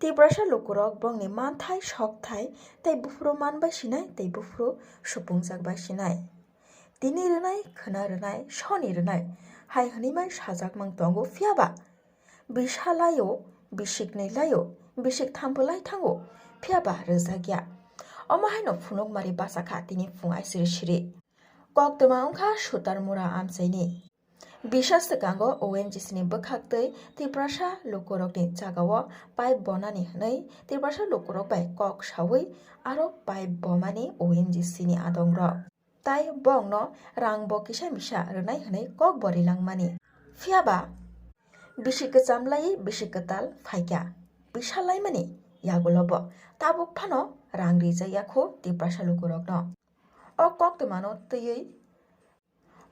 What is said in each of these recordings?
Tibrasha lukurok bongni manthai shokthai tei bufuro manbai sinai tei bufuro supungjak sinai. Tini rwnai khna rwnai soni rwnai hai hwnimai sajakmang tongo phiaba bisalayo bisikni layo bisik thampulai thango phiaba rwjakya. Omo haino phunukmari basakha tini phung aisiri siri. Koktwma wngkha sutarmura amchaini. Bisas kango ONGC ni bwkhaktwi Tibrasha lukurokni jagao pipe bonani hwnwi Tibrasha lukurok bai kok sawi aro pipe bomani ONGC ni adongrok. Tai bongno rangbo kisa misa rwnai hwnwi kok borilangmani. Phiaba bisi kwchamlai bisi kwtal phaikya bisalaimani yagulobo tabuk phano rang rijak kho Tibrasha lukurokno. O koktwmano twiwi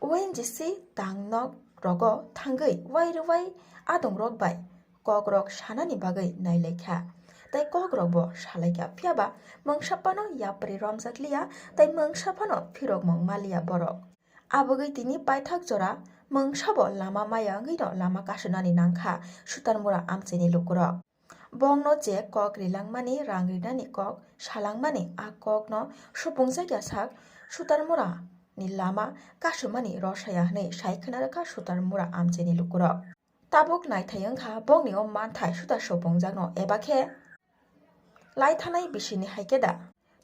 ONGC tangnok rogo thangwi wairwai adongrok bai kokrok sanani bagwi nailaikha tei kokrok bo salaikha phiaba mungsapano yapri romjakliya tei mungsapano phirokmung malia borok. Abogwi tini paithak jora mungsabo lama maya wngwi no lama kasunani nangkha sutarmura amchaini lukurok. Bongno je kok rilangmani rang rinani kok salangmani a kokno supungjakya sak sutarmura ni lama kasumani rosaya hwnwi saikhwna rwkha sutarmura amchaini lukurok. Tabuk naithai wngkha bongni o manthai sutar supungjakno ebakhe laithanai bisini haikeda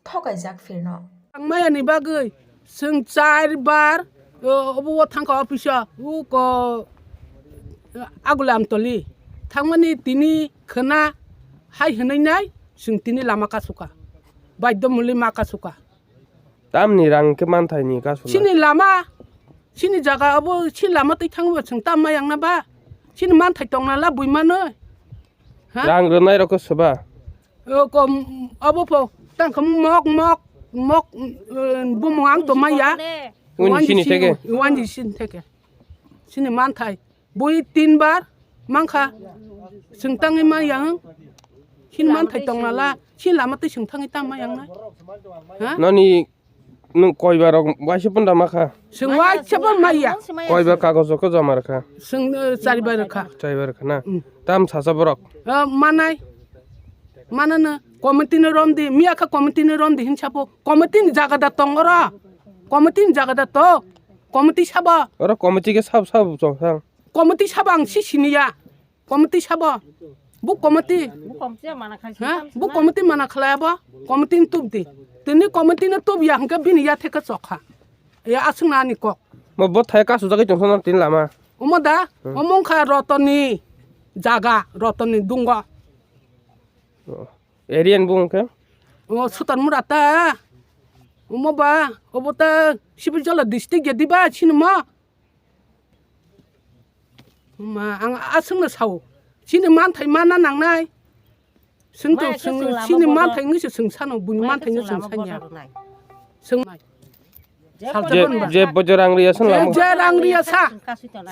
thokaijak firno. Mayani bagui sung 4 bar obo thangka office ko agulam toli thangmani tini khna hai hwnai nai sung tini lama kasuka baidyo muli ma kasuka tamni rang ke manthai ni kasuna sini lama sini jaga obo sini lama tai thangba sung tam mayang na ba sini manthai tongna la buimano rang rwnai rok soba ko obo po tangka mok bumuang to maya sini tege wanji sini tege sini manthai bui 3 bar mangkha sungtangi mayang sini manthai tongna la sini lama tai sungtangi tam mayang na noni nung koibar wasi pun damakha sung wa chapa maya koibar kagos ko jama rakha sung 4 bar rakha na tam sasa borok manai manana committee ni romdi miaka committee ni romdi hinchapo committee ni jaga da tongora committee ni jaga da to committee saba ora committee ke sab sang committee sabang sisiniya committee saba bu committee mana khlaba committee tubdi tini committee na tub yang ka bin ya theka chokha ya asungna ni kok mo bo thai ka su jagai jongson tin lama omoda omong kha rotoni jaga rotoni dunga Arian bung ke sutan murata omoba obota sibijala district gediba sinma ma ang asungna sau sini manthai mana nangnai sungto sini manthai ngisi sungsano buni manthai ngisi sungsanya sung je bojorang riya sun lama je rang riya sa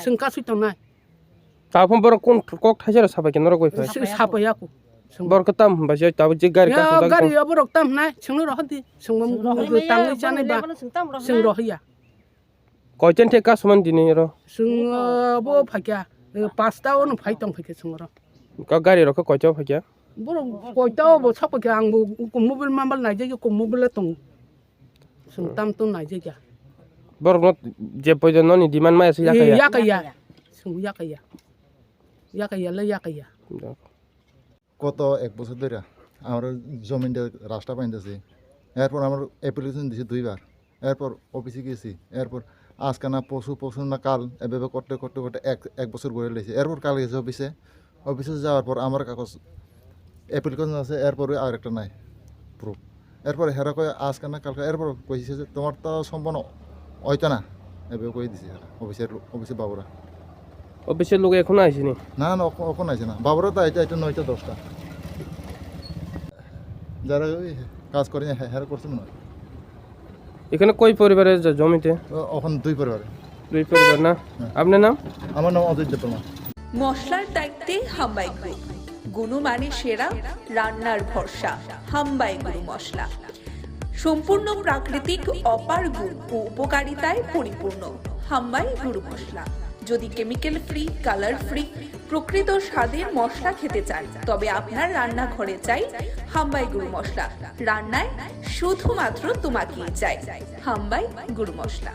sungka suitonai tapon borok kon kok thajar sabai ken rok goi fa sapayaku borok tam ba je tabu je gari ka su ya gari borok tam nai sungno rohdi sungmam tangi jane ba sung rohya koiten the ka suman dini ro sung bo phakya pasta on phaitong phake sungro ka gari rok koito phakya borok koito bo chapakya ang ko mobil mambal nai je ko mobil tong sung tam to nai je kya borok not je pojon noni demand ma ya yakaya sung yakaya la yakaya কত এক বছর ধরে আমরা জমিনটা রাস্তা পাইতেছি এরপর আমার অ্যাপ্লিকেশন দিয়েছি 2 বার এরপর অফিসে গেছি এরপর আজকে না পশু না কাল এভাবে করতে করতে করতে এক বছর ঘুরে লেগেছে এরপর কাল গেছে অফিসে যাওয়ার পর আমার কাগজ অ্যাপ্লিকেশন আছে এরপরে আর একটা নাই প্রুফ এরপর হেরা কয়ে আজকে না কালকে এরপর কইছে যে তোমার তো সম্পন্ন হইতো না এভাবে কই দিছে অফিসের বাবুরা অফিসের লোক এখন আইছিনি না এখন আইছে না বাবুরা তো এটা 9টা 10টা যারা কাজ করে হেরা করছে মনে হয় এখানে কই পরিবারের জমিতে এখন 2 পরিবার না আপনার নাম আমার নাম অজিত দেববর্মা মশলার দায়িত্বে হাম্বাই গ্রুপ গুণমানে সেরা রান্নার ভরসা হাম্বাই গুরু মশলা সম্পূর্ণ প্রাকৃতিক অপার গুণ ও উপকারিতায় পরিপূর্ণ হাম্বাই গুরু মশলা যদি কেমিক্যাল ফ্রি, কালার ফ্রি, প্রকৃত স্বাদের মশলা খেতে চান তবে আপনার রান্নাঘরে চাই হাম্বাই গুরু মশলা। রান্নায় শুধুমাত্র তোমাকেই চাই হাম্বাই গুরু মশলা।